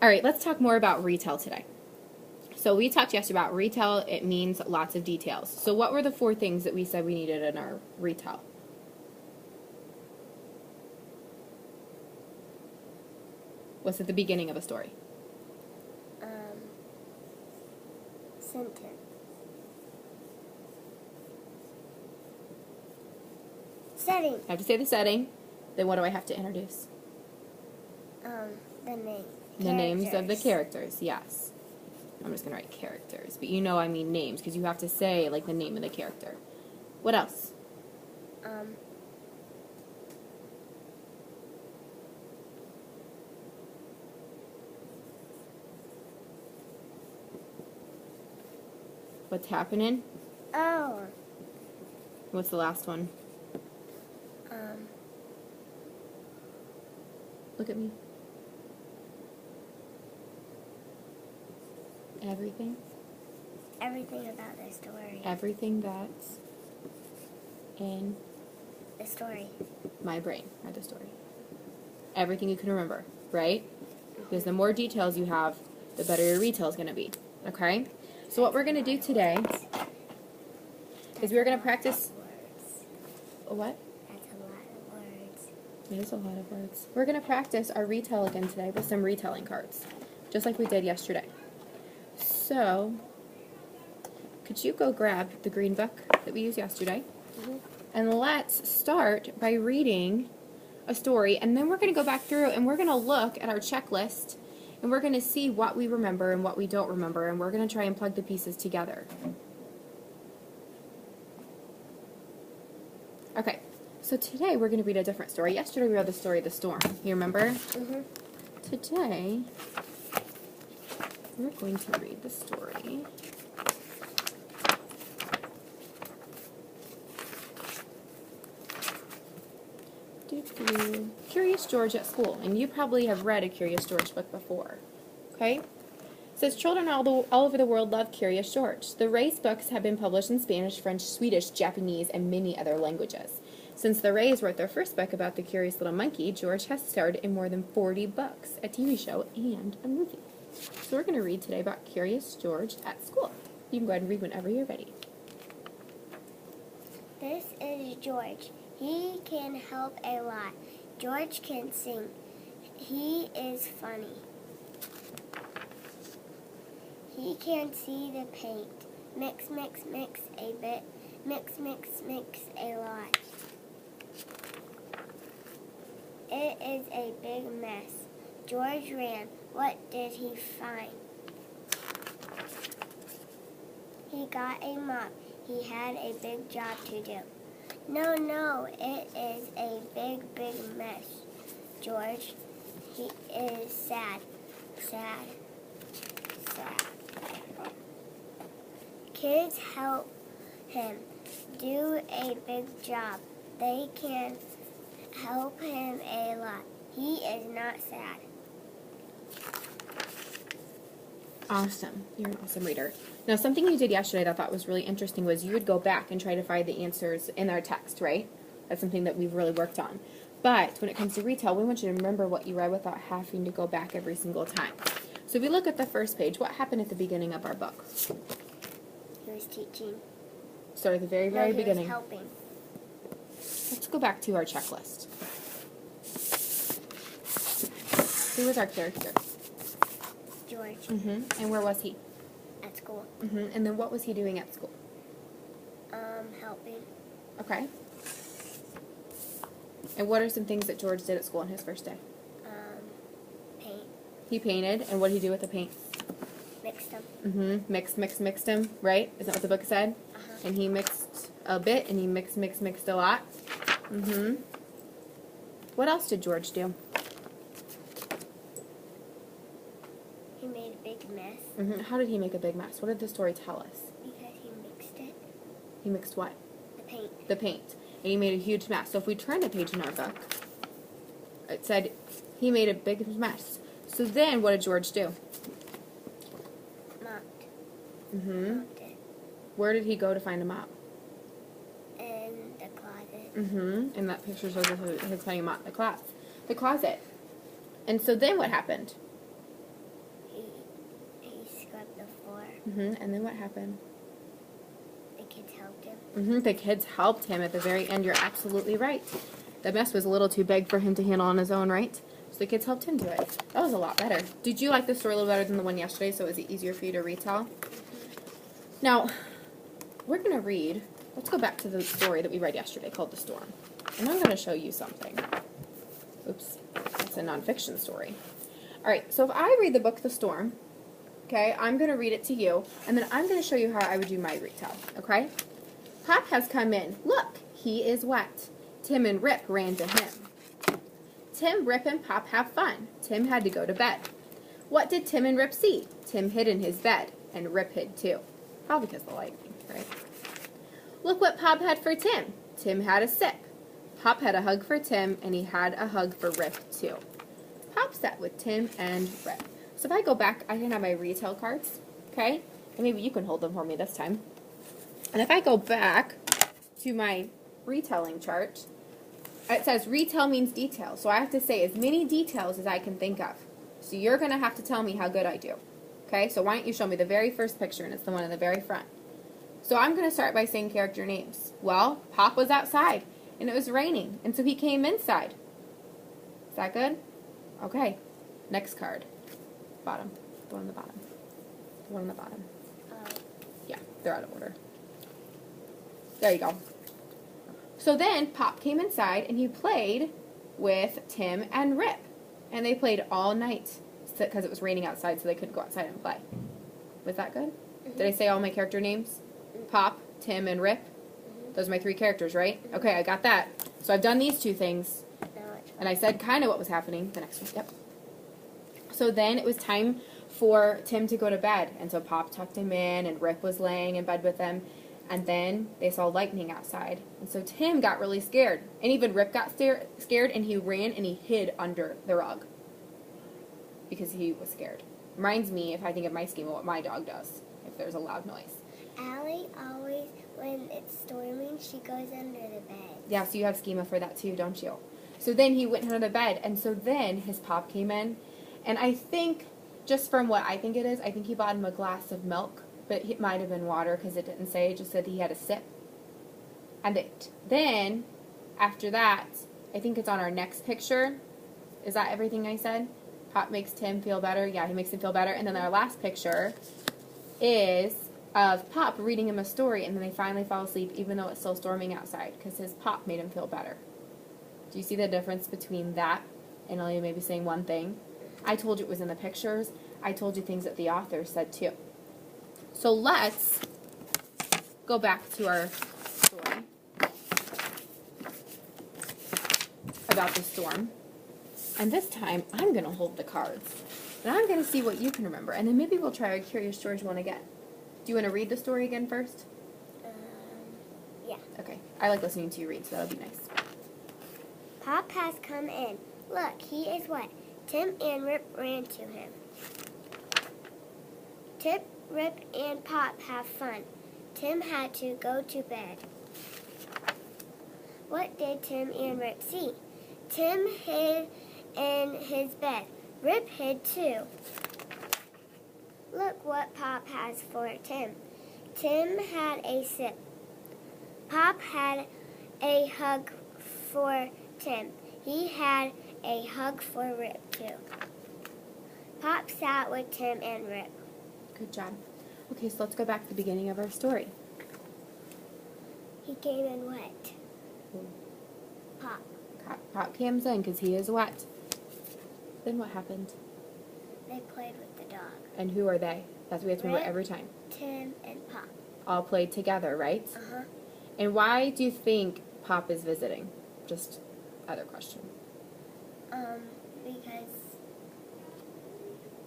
All right, let's talk more about retell today. So we talked yesterday about retell. It means lots of details. So what were the 4 things that we said we needed in our retell? What's at the beginning of a story? Sentence. Setting. I have to say the setting. Then what do I have to introduce? The name. The names of the characters, yes. I'm just going to write characters. But you know I mean names because you have to say, like, the name of the character. What else? What's happening? Oh. What's the last one? Look at me. Everything? Everything about the story. Everything that's in The story. my brain, or the story. Everything you can remember, right? Because the more details you have, the better your retell is going to be. Okay? So what we're going to do today is we're going to practice... Words. What? That's a lot of words. It is a lot of words. We're going to practice our retell again today with some retelling cards, just like we did yesterday. So, could you go grab the green book that we used yesterday? And let's start by reading a story, and then we're going to go back through and we're going to look at our checklist, and we're going to see what we remember and what we don't remember, and we're going to try and plug the pieces together. Okay, so today we're going to read a different story. Yesterday we read the story of the storm. You remember? Today we're going to read the story Curious George at School. And you probably have read a Curious George book before. Okay? It says, children all over the world love Curious George. The Rays books have been published in Spanish, French, Swedish, Japanese, and many other languages. Since the Rays wrote their first book about the curious little monkey, George has starred in more than 40 books, a TV show, and a movie. So we're going to read today about Curious George at School. You can go ahead and read whenever you're ready. This is George. He can help a lot. George can sing. He is funny. He can see the paint. Mix, mix, mix a bit. Mix, mix, mix a lot. It is a big mess. George ran. What did he find? He got a mop. He had a big job to do. No, no, it is a big, big mess. George, he is sad, sad, sad. Kids help him do a big job. They can help him a lot. He is not sad. Awesome. You're an awesome reader. Now, something you did yesterday that I thought was really interesting was you would go back and try to find the answers in our text, right? That's something that we've really worked on. But when it comes to retell, we want you to remember what you read without having to go back every single time. So if we look at the first page, what happened at the beginning of our book? He was teaching. Start at the very, very He beginning. was helping. Let's go back to our checklist. Who was our character? George. And where was he? At school. And then what was he doing at school? Helping. Okay. And what are some things that George did at school on his first day? Paint. He painted, and what did he do with the paint? Mixed them. Mixed him, right? Isn't that what the book said? And he mixed a bit, and he mixed a lot. What else did George do? He made a big mess. How did he make a big mess? What did the story tell us? Because he mixed it. He mixed what? The paint. The paint. And he made a huge mess. So if we turn the page in our book, it said he made a big mess. So then what did George do? Mopped. Mm-hmm. Mopped it. Where did he go to find a mop? In the closet. Mm-hmm. And that picture shows us his finding a mop in the closet. And so then what happened? swept the floor. And then what happened? The kids helped him. The kids helped him at the very end. You're absolutely right. The mess was a little too big for him to handle on his own, right? So the kids helped him do it. That was a lot better. Did you like the story a little better than the one yesterday, so it was easier for you to retell? Now, we're going to read. Let's go back to the story that we read yesterday called The Storm. And I'm going to show you something. Oops. It's a nonfiction story. All right, so if I read the book The Storm, okay, I'm going to read it to you, and then I'm going to show you how I would do my retell, okay? Pop has come in. Look, he is wet. Tim and Rip ran to him. Tim, Rip, and Pop have fun. Tim had to go to bed. What did Tim and Rip see? Tim hid in his bed, and Rip hid too. Probably because of the lightning, right? Look what Pop had for Tim. Tim had a sip. Pop had a hug for Tim, and he had a hug for Rip too. Pop sat with Tim and Rip. So if I go back, I can have my retell cards, okay? And maybe you can hold them for me this time. And if I go back to my retelling chart, it says retell means detail. So I have to say as many details as I can think of. So you're going to have to tell me how good I do. Okay, so why don't you show me the very first picture, and it's the one in the very front. So I'm going to start by saying character names. Well, Pop was outside, and it was raining, and so he came inside. Is that good? Okay, next card. Bottom. The one on the bottom. The one on the bottom. Yeah, they're out of order. There you go. So then Pop came inside and he played with Tim and Rip. And they played all night because it was raining outside, so they couldn't go outside and play. Was that good? Did I say all my character names? Pop, Tim, and Rip? Those are my 3 characters, right? Okay, I got that. So I've done these 2 things. And I said kind of what was happening. The next one, yep. So then it was time for Tim to go to bed. And so Pop tucked him in, and Rip was laying in bed with them. And then they saw lightning outside. And so Tim got really scared. And even Rip got scared, and he ran and he hid under the rug. Because he was scared. Reminds me, if I think of my schema, what my dog does if there's a loud noise. Allie always, when it's storming, she goes under the bed. Yeah, so you have schema for that too, don't you? So then he went under the bed, and so then his Pop came in. And I think, just from what I think it is, I think he bought him a glass of milk. But it might have been water because it didn't say. It just said he had a sip. And then, after that, I think it's on our next picture. Is that everything I said? Pop makes Tim feel better. Yeah, he makes him feel better. And then our last picture is of Pop reading him a story. And then they finally fall asleep even though it's still storming outside because his Pop made him feel better. Do you see the difference between that and only maybe saying one thing? I told you it was in the pictures. I told you things that the author said too. So let's go back to our story about the storm. And this time, I'm going to hold the cards. And I'm going to see what you can remember. And then maybe we'll try our Curious George one again. Do you want to read the story again first? Yeah. Okay. I like listening to you read, so that'll be nice. Pop has come in. Look, he is wet. Tim and Rip ran to him. Tim, Rip, and Pop have fun. Tim had to go to bed. What did Tim and Rip see? Tim hid in his bed. Rip hid too. Look what Pop has for Tim. Tim had a sip. Pop had a hug for Tim. He had a hug for Rip too. Pop sat with Tim and Rip. Good job. Okay, so let's go back to the beginning of our story. He came in wet. Pop. Pop comes in because he is wet. Then what happened? They played with the dog. And who are they? That's what we have to remember Rip, every time. Tim, and Pop. All played together, right? Uh-huh. And why do you think Pop is visiting? Just other question. Because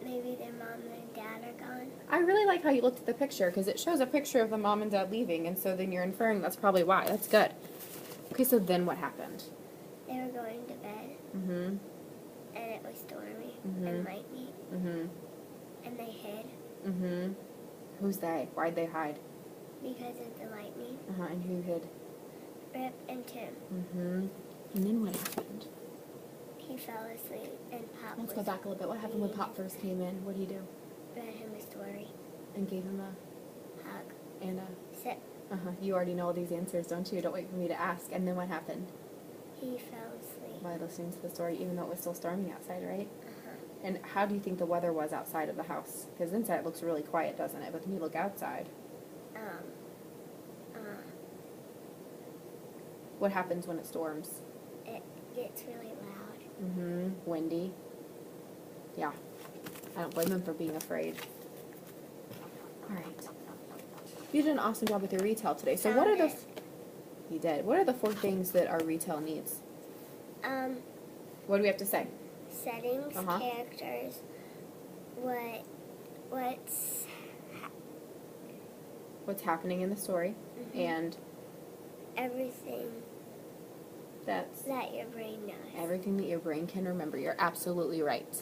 maybe their mom and dad are gone. I really like how you looked at the picture because it shows a picture of the mom and dad leaving, and so then you're inferring that's probably why. That's good. Okay, so then what happened? They were going to bed. Mm-hmm. And it was stormy Mhm. and lightning. Mm-hmm. And they hid Mm-hmm. Who's they? Why'd they hide? because of the lightning. Uh-huh, and who hid? Rip and Tim. Mm-hmm. And then what happened? He fell asleep and Pop Let's was go back a little bit. What happened when Pop first came in? What did he do? read him a story. And gave him a hug. and a. Sit. You already know all these answers, don't you? Don't wait for me to ask. And then what happened? He fell asleep. By listening to the story, even though it was still storming outside, right? Uh-huh. And how do you think the weather was outside of the house? Because inside it looks really quiet, doesn't it? But when you look outside, what happens when it storms? It gets really loud. Mm-hmm. Windy. Yeah. I don't blame him for being afraid. All right. You did an awesome job with your retail today. So what are the... You did. What are the 4 things that our retail needs? What do we have to say? Settings, Uh-huh. characters, what's What's happening in the story, and everything that's that your brain knows. everything that your brain can remember. You're absolutely right.